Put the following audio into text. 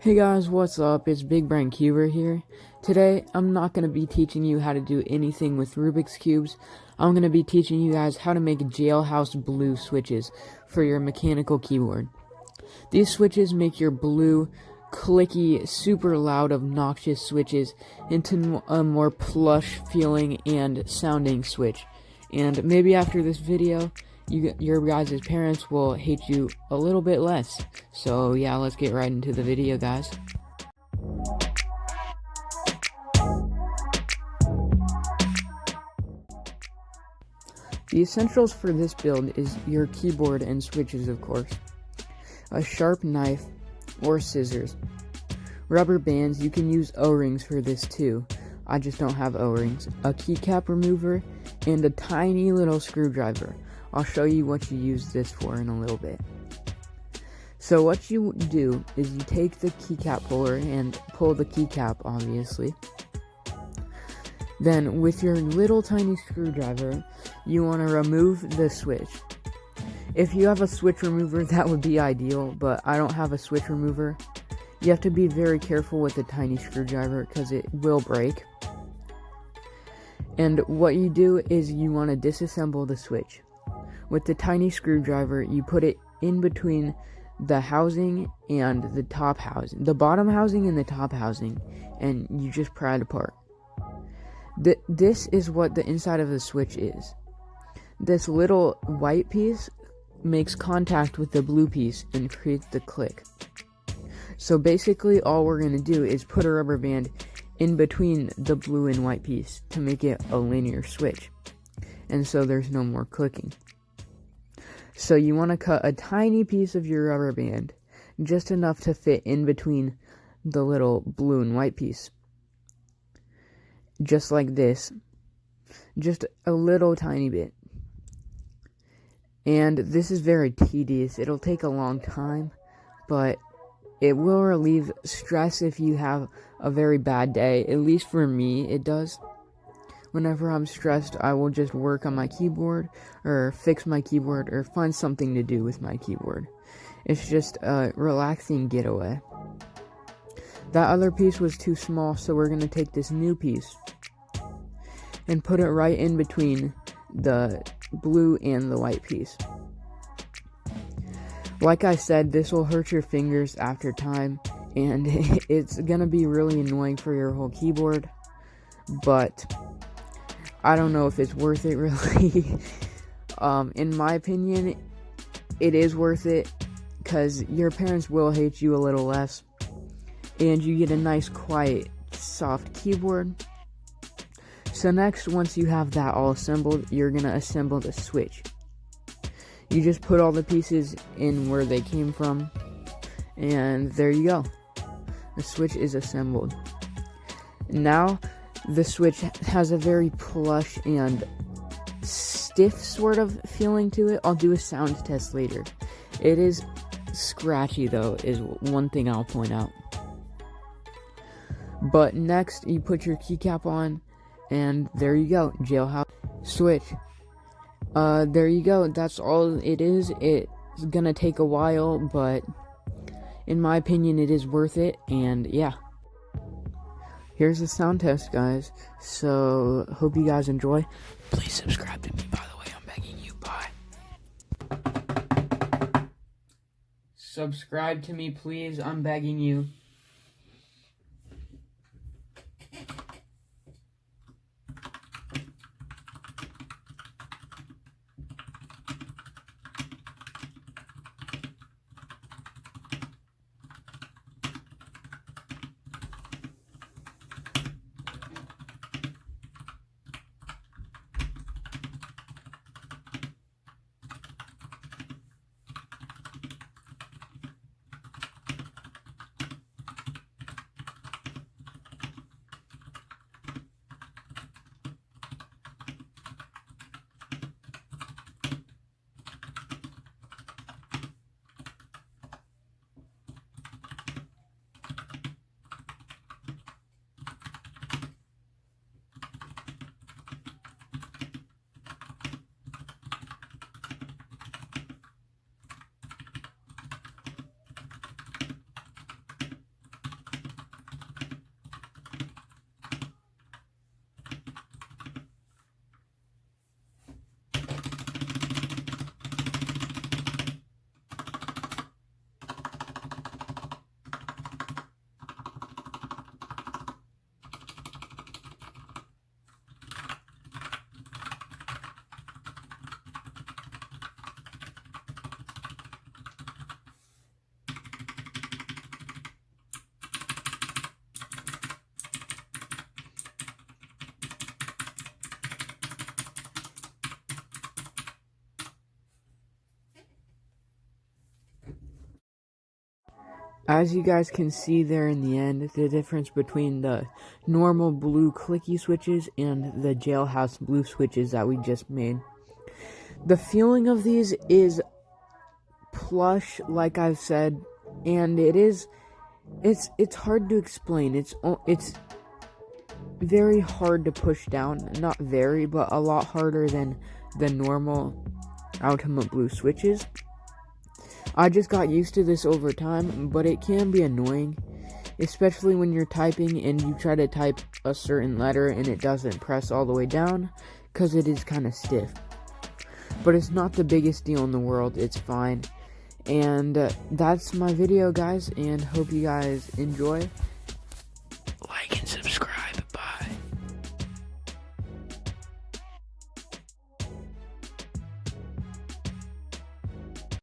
Hey guys, what's up? It's Big Brain Cuber here. Today, I'm not going to be teaching you how to do anything with Rubik's Cubes. I'm going to be teaching you guys how to make jailhouse blue switches for your mechanical keyboard. These switches make your blue, clicky, super loud, obnoxious switches into a more plush feeling and sounding switch. And maybe after this video, your guys' parents will hate you a little bit less. So yeah, let's get right into the video, guys. The essentials for this build is your keyboard and switches, of course, a sharp knife or scissors, rubber bands. You can use O-rings for this too. I just don't have O-rings, a keycap remover, and a tiny little screwdriver. I'll show you what you use this for in a little bit. So what you do is you take the keycap puller and pull the keycap, obviously. Then with your little tiny screwdriver, you want to remove the switch. If you have a switch remover, that would be ideal, but I don't have a switch remover. You have to be very careful with the tiny screwdriver because it will break. And what you do is you want to disassemble the switch. With the tiny screwdriver, you put it in between the housing and the top housing, the bottom housing and the top housing, and you just pry it apart. This is what the inside of the switch is. This little white piece makes contact with the blue piece and creates the click. So basically all we're going to do is put a rubber band in between the blue and white piece to make it a linear switch, and so there's no more clicking. So you want to cut a tiny piece of your rubber band, just enough to fit in between the little blue and white piece. Just like this. Just a little tiny bit. And this is very tedious. It'll take a long time, but it will relieve stress if you have a very bad day. At least for me, it does. Whenever I'm stressed, I will just work on my keyboard, or fix my keyboard, or find something to do with my keyboard. It's just a relaxing getaway. That other piece was too small, so we're going to take this new piece and put it right in between the blue and the white piece. Like I said, this will hurt your fingers after time, and it's going to be really annoying for your whole keyboard, but I don't know if it's worth it, really. In my opinion, it is worth it, because your parents will hate you a little less, and you get a nice, quiet, soft keyboard. So next, once you have that all assembled, you're going to assemble the switch. You just put all the pieces in where they came from, and there you go. The switch is assembled. Now, the switch has a very plush and stiff sort of feeling to it. I'll do a sound test later. It is scratchy though, is one thing I'll point out. But next, you put your keycap on, and there you go, jailhouse switch. There you go, that's all it is. It's gonna take a while, but in my opinion, it is worth it, and yeah. Here's the sound test, guys. So, hope you guys enjoy. Please subscribe to me, by the way. I'm begging you. Bye. Subscribe to me, please. I'm begging you. As you guys can see there in the end, the difference between the normal blue clicky switches and the jailhouse blue switches that we just made. The feeling of these is plush, like I've said, and it's hard to explain. It's very hard to push down. Not very, but a lot harder than the normal Ultimate Blue switches. I just got used to this over time, but it can be annoying, especially when you're typing and you try to type a certain letter and it doesn't press all the way down, because it is kind of stiff. But it's not the biggest deal in the world, it's fine. And that's my video, guys, and hope you guys enjoy.